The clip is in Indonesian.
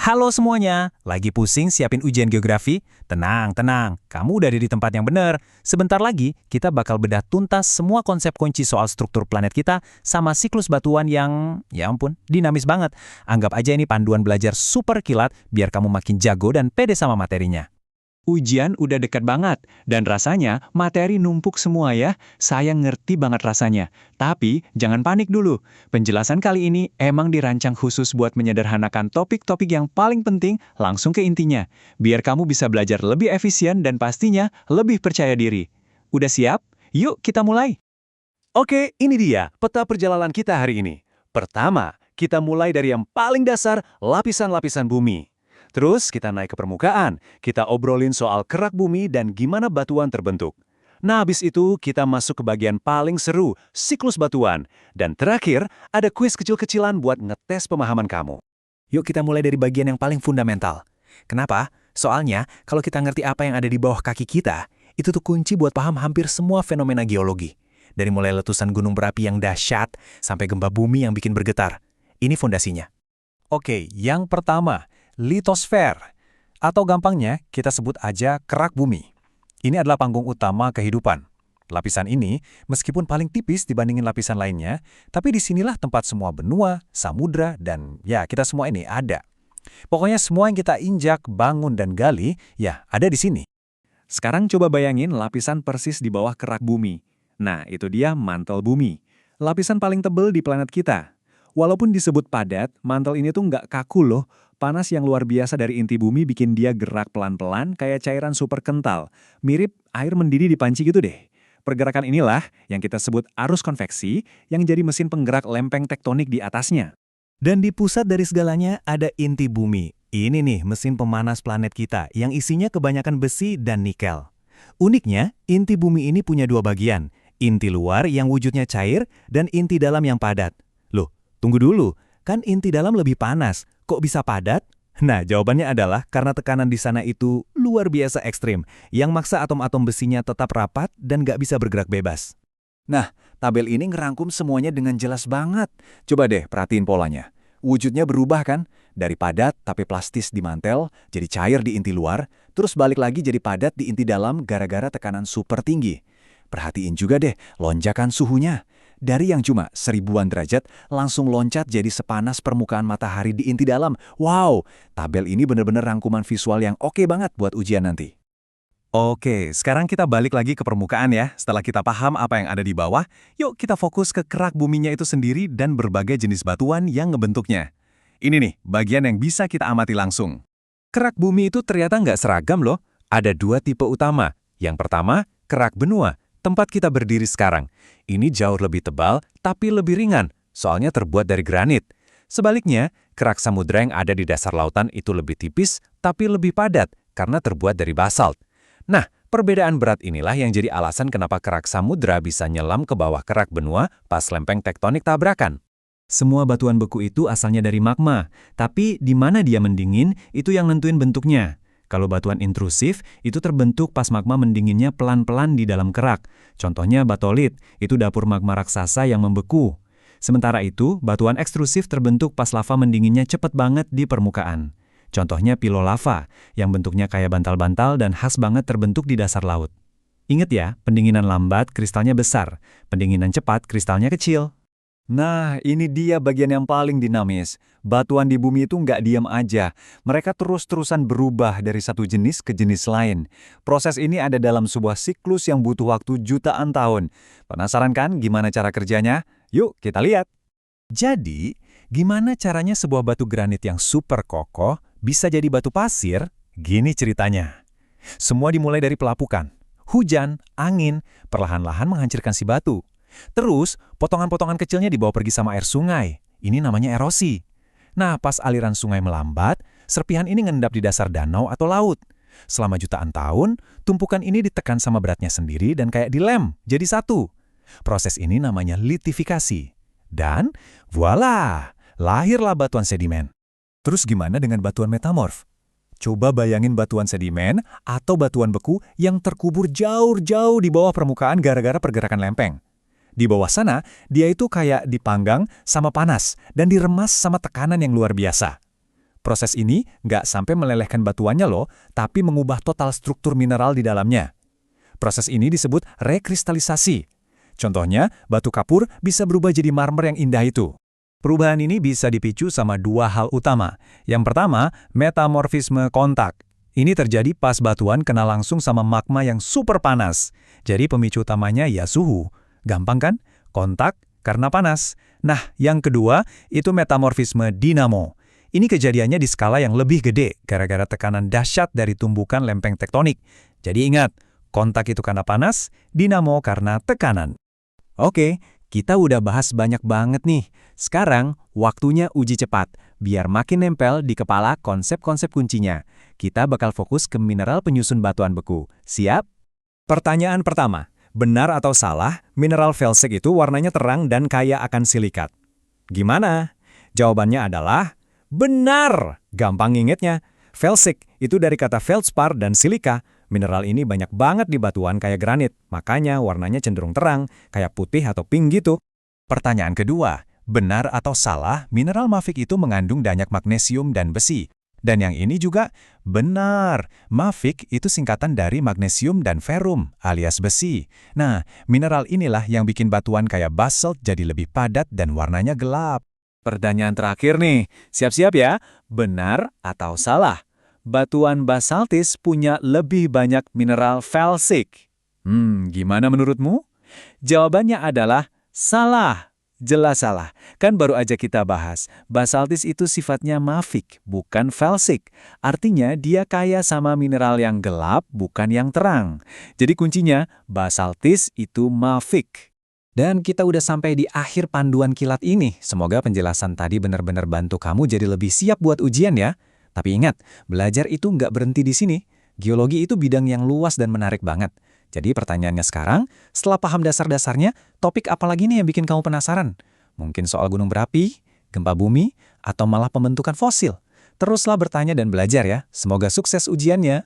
Halo semuanya, lagi pusing siapin ujian geografi? Tenang, tenang, kamu udah ada di tempat yang benar. Sebentar lagi, kita bakal bedah tuntas semua konsep kunci soal struktur planet kita sama siklus batuan yang, ya ampun, dinamis banget. Anggap aja ini panduan belajar super kilat biar kamu makin jago dan pede sama materinya. Ujian udah dekat banget, dan rasanya materi numpuk semua ya. Saya ngerti banget rasanya. Tapi, jangan panik dulu. Penjelasan kali ini emang dirancang khusus buat menyederhanakan topik-topik yang paling penting langsung ke intinya. Biar kamu bisa belajar lebih efisien dan pastinya lebih percaya diri. Udah siap? Yuk kita mulai. Oke, ini dia peta perjalanan kita hari ini. Pertama, kita mulai dari yang paling dasar, lapisan-lapisan bumi. Terus kita naik ke permukaan, kita obrolin soal kerak bumi dan gimana batuan terbentuk. Nah, habis itu kita masuk ke bagian paling seru, siklus batuan. Dan terakhir, ada kuis kecil-kecilan buat ngetes pemahaman kamu. Yuk kita mulai dari bagian yang paling fundamental. Kenapa? Soalnya, kalau kita ngerti apa yang ada di bawah kaki kita, itu tuh kunci buat paham hampir semua fenomena geologi. Dari mulai letusan gunung berapi yang dahsyat, sampai gempa bumi yang bikin bergetar. Ini fondasinya. Oke, yang pertama, litosfer, atau gampangnya kita sebut aja kerak bumi. Ini adalah panggung utama kehidupan. Lapisan ini, meskipun paling tipis dibandingin lapisan lainnya, tapi disinilah tempat semua benua, samudra, dan ya kita semua ini ada. Pokoknya semua yang kita injak, bangun, dan gali, ya ada di sini. Sekarang coba bayangin lapisan persis di bawah kerak bumi. Nah, itu dia mantel bumi. Lapisan paling tebal di planet kita. Walaupun disebut padat, mantel ini tuh nggak kaku loh. Panas yang luar biasa dari inti bumi bikin dia gerak pelan-pelan kayak cairan super kental. Mirip air mendidih di panci gitu deh. Pergerakan inilah yang kita sebut arus konveksi yang jadi mesin penggerak lempeng tektonik di atasnya. Dan di pusat dari segalanya ada inti bumi. Ini nih mesin pemanas planet kita yang isinya kebanyakan besi dan nikel. Uniknya, inti bumi ini punya dua bagian. Inti luar yang wujudnya cair dan inti dalam yang padat. Loh, tunggu dulu. Kan inti dalam lebih panas, kok bisa padat? Nah, jawabannya adalah karena tekanan di sana itu luar biasa ekstrim, yang maksa atom-atom besinya tetap rapat dan nggak bisa bergerak bebas. Nah, tabel ini ngerangkum semuanya dengan jelas banget. Coba deh perhatiin polanya. Wujudnya berubah kan? Dari padat tapi plastis di mantel, jadi cair di inti luar, terus balik lagi jadi padat di inti dalam gara-gara tekanan super tinggi. Perhatiin juga deh lonjakan suhunya. Dari yang cuma 1000-an derajat, langsung loncat jadi sepanas permukaan matahari di inti dalam. Wow, tabel ini bener-bener rangkuman visual yang oke banget buat ujian nanti. Oke, sekarang kita balik lagi ke permukaan ya. Setelah kita paham apa yang ada di bawah, yuk kita fokus ke kerak buminya itu sendiri dan berbagai jenis batuan yang ngebentuknya. Ini nih, bagian yang bisa kita amati langsung. Kerak bumi itu ternyata nggak seragam loh. Ada dua tipe utama. Yang pertama, kerak benua, tempat kita berdiri sekarang. Ini jauh lebih tebal, tapi lebih ringan, soalnya terbuat dari granit. Sebaliknya, kerak samudra yang ada di dasar lautan itu lebih tipis, tapi lebih padat, karena terbuat dari basalt. Nah, perbedaan berat inilah yang jadi alasan kenapa kerak samudra bisa nyelam ke bawah kerak benua pas lempeng tektonik tabrakan. Semua batuan beku itu asalnya dari magma, tapi di mana dia mendingin, itu yang nentuin bentuknya. Kalau batuan intrusif, itu terbentuk pas magma mendinginnya pelan-pelan di dalam kerak. Contohnya batolit, itu dapur magma raksasa yang membeku. Sementara itu, batuan ekstrusif terbentuk pas lava mendinginnya cepet banget di permukaan. Contohnya pilolava, yang bentuknya kayak bantal-bantal dan khas banget terbentuk di dasar laut. Ingat ya, pendinginan lambat kristalnya besar, pendinginan cepat kristalnya kecil. Nah, ini dia bagian yang paling dinamis. Batuan di bumi itu nggak diam aja. Mereka terus-terusan berubah dari satu jenis ke jenis lain. Proses ini ada dalam sebuah siklus yang butuh waktu jutaan tahun. Penasaran kan gimana cara kerjanya? Yuk, kita lihat. Jadi, gimana caranya sebuah batu granit yang super kokoh bisa jadi batu pasir? Gini ceritanya. Semua dimulai dari pelapukan. Hujan, angin, perlahan-lahan menghancurkan si batu. Terus, potongan-potongan kecilnya dibawa pergi sama air sungai. Ini namanya erosi. Nah, pas aliran sungai melambat, serpihan ini ngendap di dasar danau atau laut. Selama jutaan tahun, tumpukan ini ditekan sama beratnya sendiri dan kayak dilem, jadi satu. Proses ini namanya litifikasi. Dan, voila, lahirlah batuan sedimen. Terus gimana dengan batuan metamorf? Coba bayangin batuan sedimen atau batuan beku yang terkubur jauh-jauh di bawah permukaan gara-gara pergerakan lempeng. Di bawah sana, dia itu kayak dipanggang sama panas dan diremas sama tekanan yang luar biasa. Proses ini nggak sampai melelehkan batuannya loh, tapi mengubah total struktur mineral di dalamnya. Proses ini disebut rekristalisasi. Contohnya, batu kapur bisa berubah jadi marmer yang indah itu. Perubahan ini bisa dipicu sama dua hal utama. Yang pertama, metamorfisme kontak. Ini terjadi pas batuan kena langsung sama magma yang super panas. Jadi pemicu utamanya ya suhu. Gampang kan? Kontak karena panas. Nah, yang kedua itu metamorfisme dinamo. Ini kejadiannya di skala yang lebih gede gara-gara tekanan dahsyat dari tumbukan lempeng tektonik. Jadi ingat, kontak itu karena panas, dinamo karena tekanan. Oke, kita udah bahas banyak banget nih. Sekarang, waktunya uji cepat. Biar makin nempel di kepala konsep-konsep kuncinya. Kita bakal fokus ke mineral penyusun batuan beku. Siap? Pertanyaan pertama. Benar atau salah, mineral felsik itu warnanya terang dan kaya akan silikat? Gimana? Jawabannya adalah benar! Gampang ngingetnya. Felsik itu dari kata feldspar dan silika. Mineral ini banyak banget di batuan kayak granit, makanya warnanya cenderung terang, kayak putih atau pink gitu. Pertanyaan kedua, benar atau salah mineral mafik itu mengandung banyak magnesium dan besi? Dan yang ini juga benar. Mafik itu singkatan dari magnesium dan ferum, alias besi. Nah, mineral inilah yang bikin batuan kayak basalt jadi lebih padat dan warnanya gelap. Pertanyaan terakhir nih, siap-siap ya. Benar atau salah? Batuan basaltis punya lebih banyak mineral felsik. Gimana menurutmu? Jawabannya adalah salah. Jelas salah. Kan baru aja kita bahas, basaltis itu sifatnya mafik, bukan felsik. Artinya dia kaya sama mineral yang gelap, bukan yang terang. Jadi kuncinya, basaltis itu mafik. Dan kita udah sampai di akhir panduan kilat ini. Semoga penjelasan tadi benar-benar bantu kamu jadi lebih siap buat ujian ya. Tapi ingat, belajar itu nggak berhenti di sini. Geologi itu bidang yang luas dan menarik banget. Jadi pertanyaannya sekarang, setelah paham dasar-dasarnya, topik apa lagi nih yang bikin kamu penasaran? Mungkin soal gunung berapi, gempa bumi, atau malah pembentukan fosil? Teruslah bertanya dan belajar ya. Semoga sukses ujiannya.